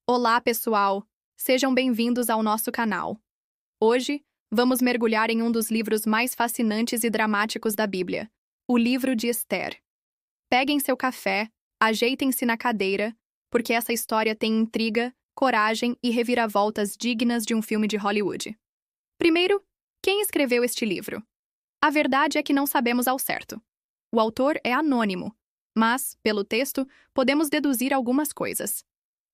Olá, pessoal! Sejam bem-vindos ao nosso canal. Hoje, vamos mergulhar em um dos livros mais fascinantes e dramáticos da Bíblia, o livro de Ester. Peguem seu café, ajeitem-se na cadeira, porque essa história tem intriga, coragem e reviravoltas dignas de um filme de Hollywood. Primeiro, quem escreveu este livro? A verdade é que não sabemos ao certo. O autor é anônimo, mas, pelo texto, podemos deduzir algumas coisas.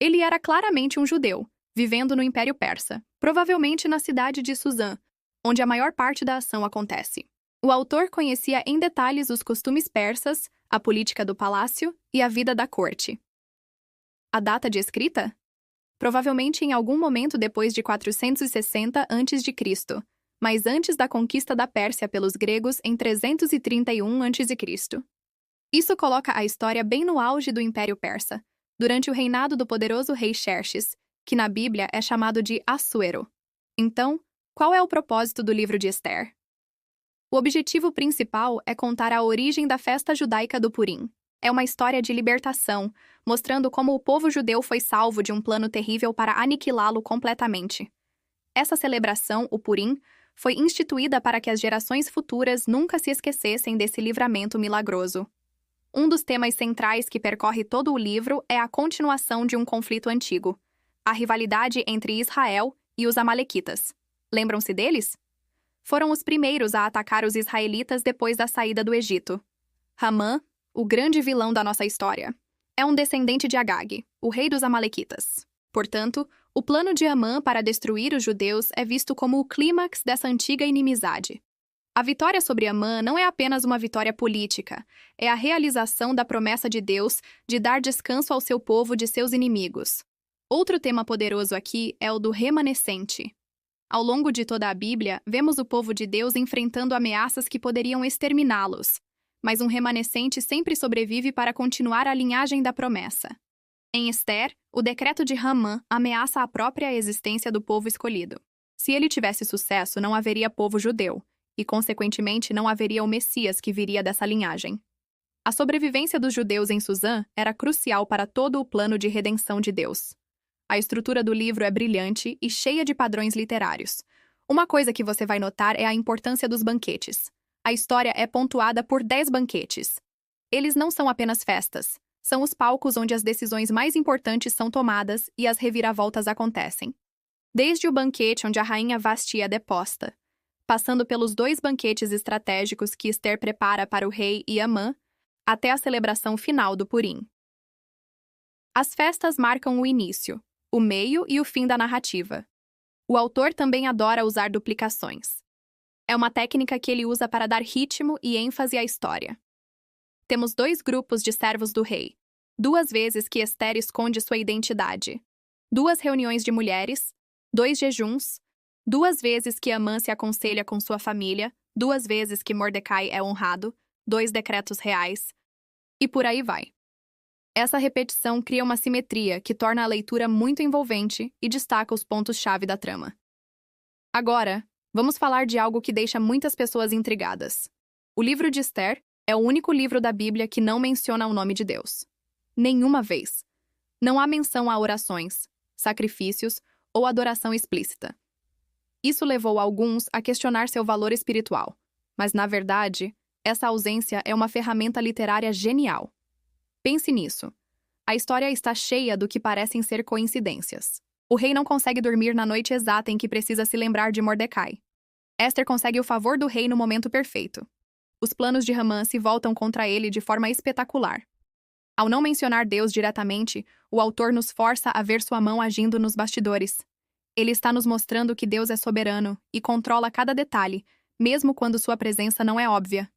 Ele era claramente um judeu, vivendo no Império Persa, provavelmente na cidade de Suzã, onde a maior parte da ação acontece. O autor conhecia em detalhes os costumes persas, a política do palácio e a vida da corte. A data de escrita? Provavelmente em algum momento depois de 460 a.C., mas antes da conquista da Pérsia pelos gregos em 331 a.C. Isso coloca a história bem no auge do Império Persa, durante o reinado do poderoso rei Xerxes, que na Bíblia é chamado de Assuero. Então, qual é o propósito do livro de Ester? O objetivo principal é contar a origem da festa judaica do Purim. É uma história de libertação, mostrando como o povo judeu foi salvo de um plano terrível para aniquilá-lo completamente. Essa celebração, o Purim, foi instituída para que as gerações futuras nunca se esquecessem desse livramento milagroso. Um dos temas centrais que percorre todo o livro é a continuação de um conflito antigo, a rivalidade entre Israel e os Amalequitas. Lembram-se deles? Foram os primeiros a atacar os israelitas depois da saída do Egito. Ramã, o grande vilão da nossa história, é um descendente de Agag, o rei dos Amalequitas. Portanto, o plano de Amã para destruir os judeus é visto como o clímax dessa antiga inimizade. A vitória sobre Amã não é apenas uma vitória política, é a realização da promessa de Deus de dar descanso ao seu povo de seus inimigos. Outro tema poderoso aqui é o do remanescente. Ao longo de toda a Bíblia, vemos o povo de Deus enfrentando ameaças que poderiam exterminá-los, mas um remanescente sempre sobrevive para continuar a linhagem da promessa. Em Ester, o decreto de Ramã ameaça a própria existência do povo escolhido. Se ele tivesse sucesso, não haveria povo judeu, e, consequentemente, não haveria o Messias que viria dessa linhagem. A sobrevivência dos judeus em Suzã era crucial para todo o plano de redenção de Deus. A estrutura do livro é brilhante e cheia de padrões literários. Uma coisa que você vai notar é a importância dos banquetes. A história é pontuada por 10 banquetes. Eles não são apenas festas, são os palcos onde as decisões mais importantes são tomadas e as reviravoltas acontecem. Desde o banquete onde a rainha Vasti é deposta, passando pelos 2 banquetes estratégicos que Ester prepara para o rei e Amã, até a celebração final do Purim. As festas marcam o início, o meio e o fim da narrativa. O autor também adora usar duplicações. É uma técnica que ele usa para dar ritmo e ênfase à história. Temos 2 grupos de servos do rei, 2 vezes que Ester esconde sua identidade, 2 reuniões de mulheres, 2 jejuns, 2 vezes que Amã se aconselha com sua família, 2 vezes que Mordecai é honrado, 2 decretos reais, e por aí vai. Essa repetição cria uma simetria que torna a leitura muito envolvente e destaca os pontos-chave da trama. Agora, vamos falar de algo que deixa muitas pessoas intrigadas. O livro de Ester é o único livro da Bíblia que não menciona o nome de Deus. Nenhuma vez. Não há menção a orações, sacrifícios ou adoração explícita. Isso levou alguns a questionar seu valor espiritual, mas, na verdade, essa ausência é uma ferramenta literária genial. Pense nisso. A história está cheia do que parecem ser coincidências. O rei não consegue dormir na noite exata em que precisa se lembrar de Mordecai. Ester consegue o favor do rei no momento perfeito. Os planos de Ramã se voltam contra ele de forma espetacular. Ao não mencionar Deus diretamente, o autor nos força a ver sua mão agindo nos bastidores. Ele está nos mostrando que Deus é soberano e controla cada detalhe, mesmo quando sua presença não é óbvia.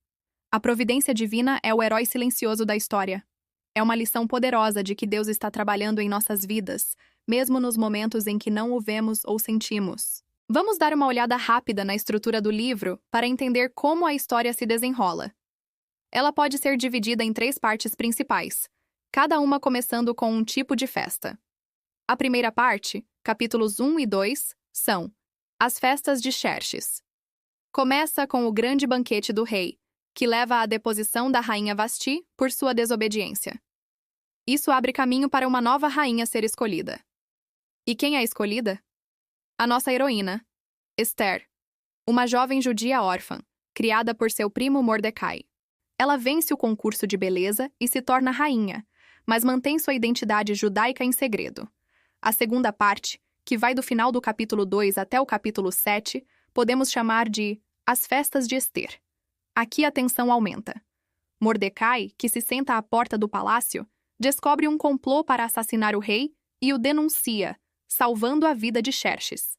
A providência divina é o herói silencioso da história. É uma lição poderosa de que Deus está trabalhando em nossas vidas, mesmo nos momentos em que não o vemos ou sentimos. Vamos dar uma olhada rápida na estrutura do livro para entender como a história se desenrola. Ela pode ser dividida em 3 partes principais, cada uma começando com um tipo de festa. A primeira parte, capítulos 1 e 2, são as festas de Xerxes. Começa com o grande banquete do rei, que leva à deposição da rainha Vasti por sua desobediência. Isso abre caminho para uma nova rainha ser escolhida. E quem é a escolhida? A nossa heroína, Esther, uma jovem judia órfã, criada por seu primo Mordecai. Ela vence o concurso de beleza e se torna rainha, mas mantém sua identidade judaica em segredo. A segunda parte, que vai do final do capítulo 2 até o capítulo 7, podemos chamar de As Festas de Esther. Aqui a tensão aumenta. Mordecai, que se senta à porta do palácio, descobre um complô para assassinar o rei e o denuncia, salvando a vida de Xerxes.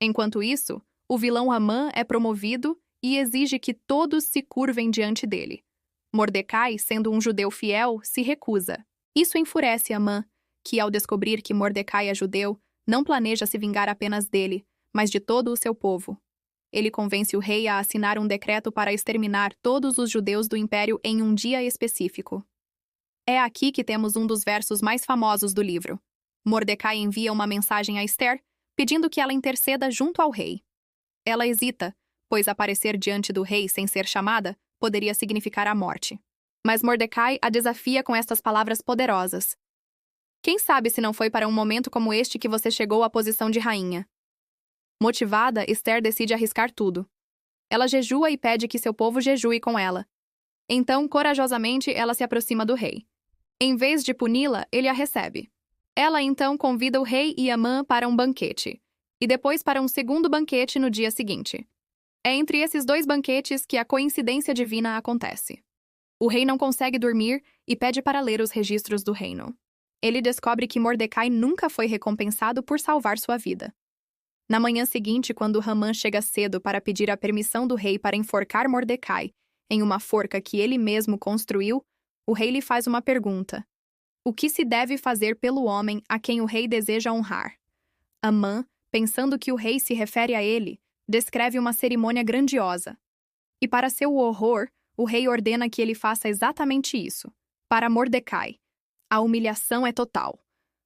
Enquanto isso, o vilão Amã é promovido e exige que todos se curvem diante dele. Mordecai, sendo um judeu fiel, se recusa. Isso enfurece Amã, que, ao descobrir que Mordecai é judeu, não planeja se vingar apenas dele, mas de todo o seu povo. Ele convence o rei a assinar um decreto para exterminar todos os judeus do império em um dia específico. É aqui que temos um dos versos mais famosos do livro. Mordecai envia uma mensagem a Esther, pedindo que ela interceda junto ao rei. Ela hesita, pois aparecer diante do rei sem ser chamada poderia significar a morte. Mas Mordecai a desafia com estas palavras poderosas. Quem sabe se não foi para um momento como este que você chegou à posição de rainha? Motivada, Esther decide arriscar tudo. Ela jejua e pede que seu povo jejue com ela. Então, corajosamente, ela se aproxima do rei. Em vez de puni-la, ele a recebe. Ela então convida o rei e Amã para um banquete, e depois para um segundo banquete no dia seguinte. É entre esses dois banquetes que a coincidência divina acontece. O rei não consegue dormir e pede para ler os registros do reino. Ele descobre que Mordecai nunca foi recompensado por salvar sua vida. Na manhã seguinte, quando Hamã chega cedo para pedir a permissão do rei para enforcar Mordecai em uma forca que ele mesmo construiu, o rei lhe faz uma pergunta. O que se deve fazer pelo homem a quem o rei deseja honrar? Hamã, pensando que o rei se refere a ele, descreve uma cerimônia grandiosa. E para seu horror, o rei ordena que ele faça exatamente isso. Para Mordecai, a humilhação é total.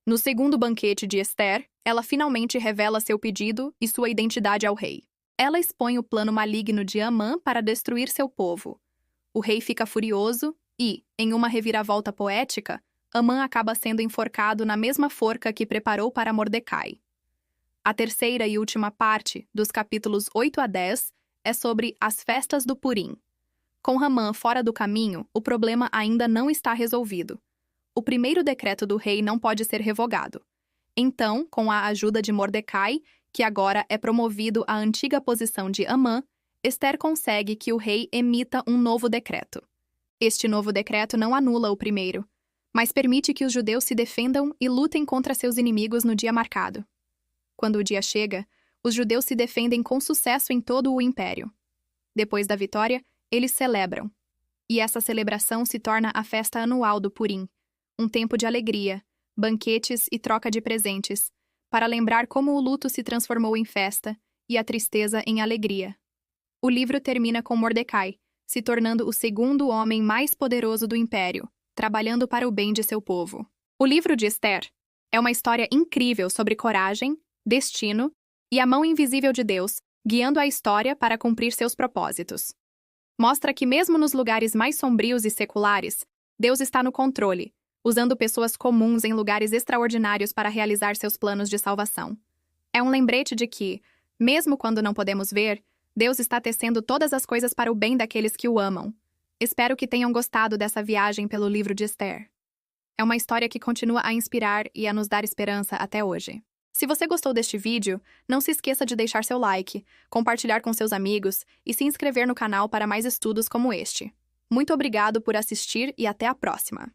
No segundo banquete de Esther, ela finalmente revela seu pedido e sua identidade ao rei. Ela expõe o plano maligno de Amã para destruir seu povo. O rei fica furioso e, em uma reviravolta poética, Amã acaba sendo enforcado na mesma forca que preparou para Mordecai. A terceira e última parte, dos capítulos 8 a 10, é sobre as festas do Purim. Com Hamã fora do caminho, o problema ainda não está resolvido. O primeiro decreto do rei não pode ser revogado. Então, com a ajuda de Mordecai, que agora é promovido à antiga posição de Amã, Esther consegue que o rei emita um novo decreto. Este novo decreto não anula o primeiro, mas permite que os judeus se defendam e lutem contra seus inimigos no dia marcado. Quando o dia chega, os judeus se defendem com sucesso em todo o império. Depois da vitória, eles celebram. E essa celebração se torna a festa anual do Purim, um tempo de alegria, banquetes e troca de presentes, para lembrar como o luto se transformou em festa e a tristeza em alegria. O livro termina com Mordecai, se tornando o segundo homem mais poderoso do império, trabalhando para o bem de seu povo. O livro de Esther é uma história incrível sobre coragem, destino e a mão invisível de Deus, guiando a história para cumprir seus propósitos. Mostra que mesmo nos lugares mais sombrios e seculares, Deus está no controle, usando pessoas comuns em lugares extraordinários para realizar seus planos de salvação. É um lembrete de que, mesmo quando não podemos ver, Deus está tecendo todas as coisas para o bem daqueles que o amam. Espero que tenham gostado dessa viagem pelo livro de Esther. É uma história que continua a inspirar e a nos dar esperança até hoje. Se você gostou deste vídeo, não se esqueça de deixar seu like, compartilhar com seus amigos e se inscrever no canal para mais estudos como este. Muito obrigado por assistir e até a próxima!